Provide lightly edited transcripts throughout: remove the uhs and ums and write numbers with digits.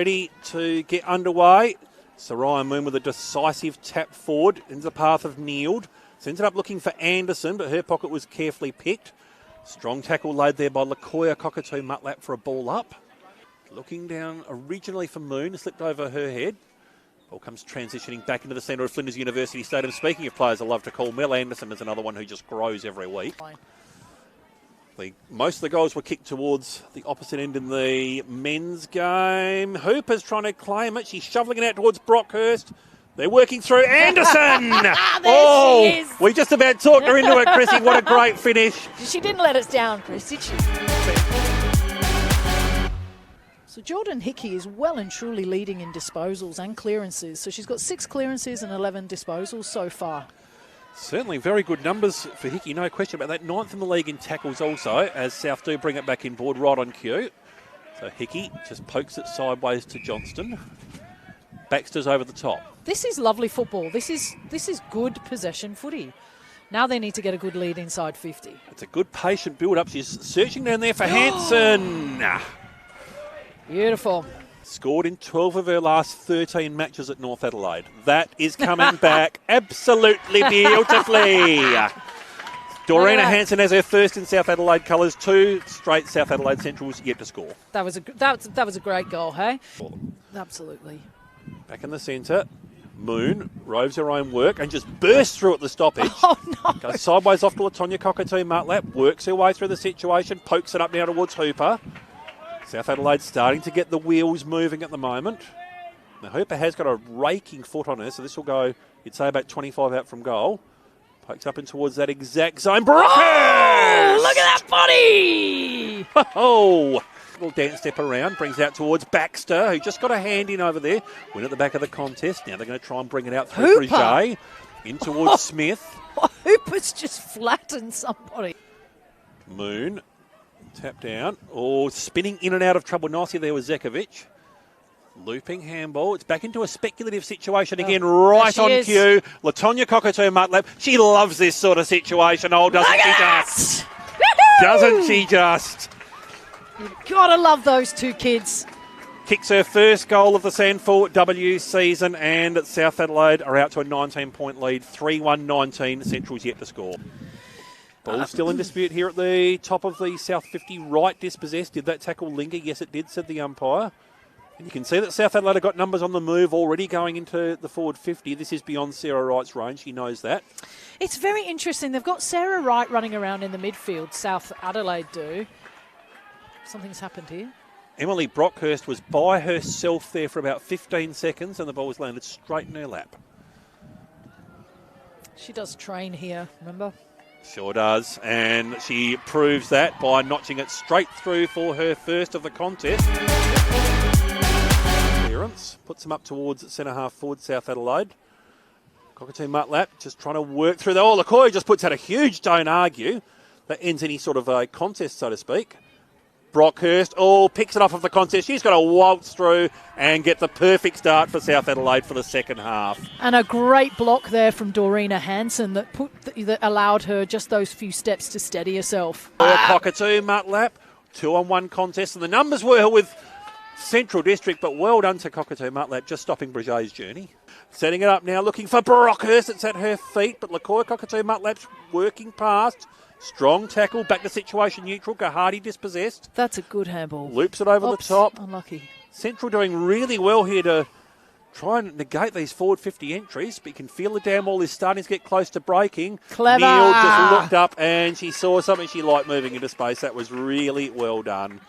ready to get underway. Soraya Moon with a decisive tap forward into the path of Neild. Sends it up looking for Anderson, but her pocket was carefully picked. Strong tackle laid there by Lakoya Cockatoo Mutlap for a ball up. Looking down originally for Moon, slipped over her head. Ball comes transitioning back into the centre of Flinders University Stadium. Speaking of players I love to call, Mel Anderson is another one who just grows every week. Most of the goals were kicked towards the opposite end in the men's game. Hooper's trying to claim it. She's shoveling it out towards Brockhurst. They're working through Anderson. She is. We just about talked her into it, Chrissy. What a great finish. She didn't let us down, Chris, did she? So Jordan Hickey is well and truly leading in disposals and clearances. So she's got 6 clearances and 11 disposals so far. Certainly very good numbers for Hickey, no question about that. 9th in the league in tackles also, as South do bring it back in board right on cue. So Hickey just pokes it sideways to Johnston. Baxter's over the top. This is lovely football. This is good possession footy. Now they need to get a good lead inside 50. It's a good patient build-up. She's searching down there for Hanson. Beautiful. Scored in 12 of her last 13 matches at North Adelaide. That is coming back absolutely beautifully. Dorena Hanson has her first in South Adelaide colours. 2 straight South Adelaide Centrals yet to score. That was a great goal, hey? Absolutely. Back in the centre. Moon roves her own work and just bursts through at the stoppage. Oh, no. Goes sideways off to Latonya Cockatoo Mutlap. Works her way through the situation. Pokes it up now towards Hooper. South Adelaide starting to get the wheels moving at the moment. Now Hooper has got a raking foot on her, so this will go, you'd say, about 25 out from goal. Pokes up in towards that exact zone. Brockhurst! Oh, look at that body! Oh! Little dance step around, brings out towards Baxter, who just got a hand in over there. Went at the back of the contest. Now they're going to try and bring it out through Brigay. In towards Smith. Hooper's just flattened somebody. Moon. Tap down. Oh, spinning in and out of trouble nicely there with Zekovic. Looping handball. It's back into a speculative situation again, right on cue. Latonya Cockatoo Mutlap. She loves this sort of situation. Oh, doesn't she just? Doesn't she just? You've got to love those two kids. Kicks her first goal of the SANFLW season, and South Adelaide are out to a 19-point lead. 3-1-19. Central's yet to score. Ball still in dispute here at the top of the South 50. Right dispossessed. Did that tackle linger? Yes, it did, said the umpire. And you can see that South Adelaide have got numbers on the move already going into the forward 50. This is beyond Sarah Wright's range. She knows that. It's very interesting. They've got Sarah Wright running around in the midfield. South Adelaide do. Something's happened here. Emily Brockhurst was by herself there for about 15 seconds and the ball was landed straight in her lap. She does train here, remember? Sure does, and she proves that by notching it straight through for her first of the contest. Clearance puts them up towards centre half forward South Adelaide. Cockatoo Mutlap just trying to work through the... Oh, Lakoya just puts out a huge don't argue. That ends any sort of a contest, so to speak. Brockhurst, picks it off of the contest. She's got to waltz through and get the perfect start for South Adelaide for the second half. And a great block there from Dorena Hanson that allowed her just those few steps to steady herself. Cockatoo Mutlap, 2-on-1 contest, and the numbers were with Central District, but well done to Cockatoo Mutlap, just stopping Brigay's journey. Setting it up now, looking for Brockhurst. It's at her feet, but Lakoya Cockatoo Mutlap's working past. Strong tackle, back to situation neutral. Gahadi dispossessed. That's a good handball. Loops it over the top. Unlucky. Central doing really well here to try and negate these forward 50 entries, but you can feel the damn ball is starting to get close to breaking. Clever. Neil just looked up and she saw something she liked moving into space. That was really well done.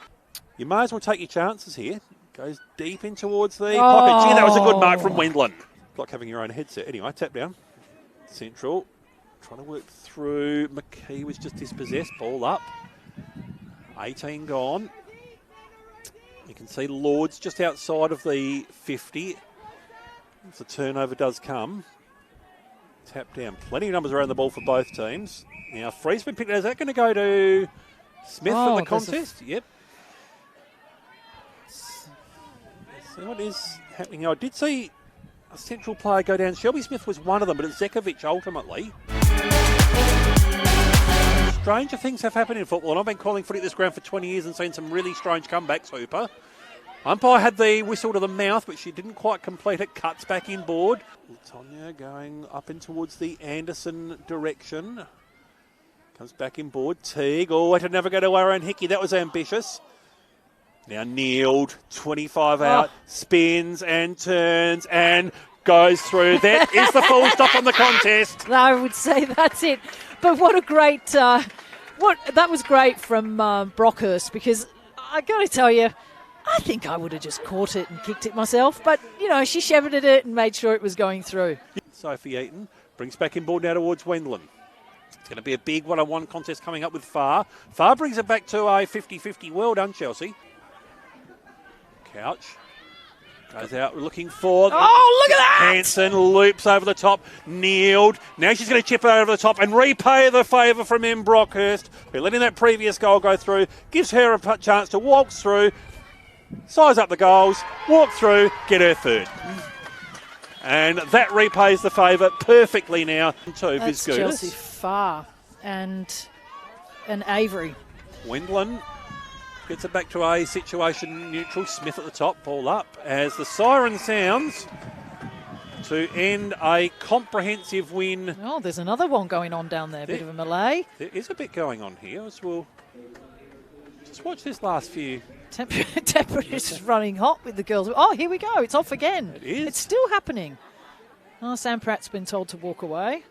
You may as well take your chances here. Goes deep in towards the pocket. Gee, that was a good mark from Wendland. Like having your own headset. Anyway, tap down. Central. Trying to work through. McKee was just dispossessed. Ball up. 18 gone. You can see Lords just outside of the 50. If the turnover does come. Tap down. Plenty of numbers around the ball for both teams. Now, free's been picked. Is that going to go to Smith for the contest? Yep. So what is happening here? I did see a Central player go down. Shelby Smith was one of them, but it's Zekovic ultimately. Stranger things have happened in football, and I've been calling footy at this ground for 20 years and seen some really strange comebacks, Hooper. Umpire had the whistle to the mouth, but she didn't quite complete it. Cuts back inboard. Tonya going up in towards the Anderson direction. Comes back inboard. Teague. Oh, to never go to our own Hickey. That was ambitious. Now kneeled. 25 out. Spins and turns and goes through. That is the full stop on the contest. I would say that's it. But what a great, that was great from Brockhurst, because I got to tell you, I think I would have just caught it and kicked it myself. But, you know, she shepherded it and made sure it was going through. Sophie Eaton brings back inboard now towards Wendland. It's going to be a big one-on-one contest coming up with Farr. Farr brings it back to a 50-50. Well done, Chelsea. Couch. Goes out looking for... Oh, look at that! Hanson loops over the top, kneeled. Now she's going to chip it over the top and repay the favour from M. Brockhurst, who letting that previous goal go through. Gives her a chance to walk through, size up the goals, walk through, get her third. And that repays the favour perfectly now to That's Viscutis. Chelsea Farr and Avery. Wendland gets it back to a situation neutral. Smith at the top, ball up as the siren sounds to end a comprehensive win. Oh, there's another one going on down there. Bit of a melee. There is a bit going on here as well. Just watch this last few. Temperature's running hot with the girls. Oh, here we go. It's off again. It is. It's still happening. Oh, Sam Pratt's been told to walk away.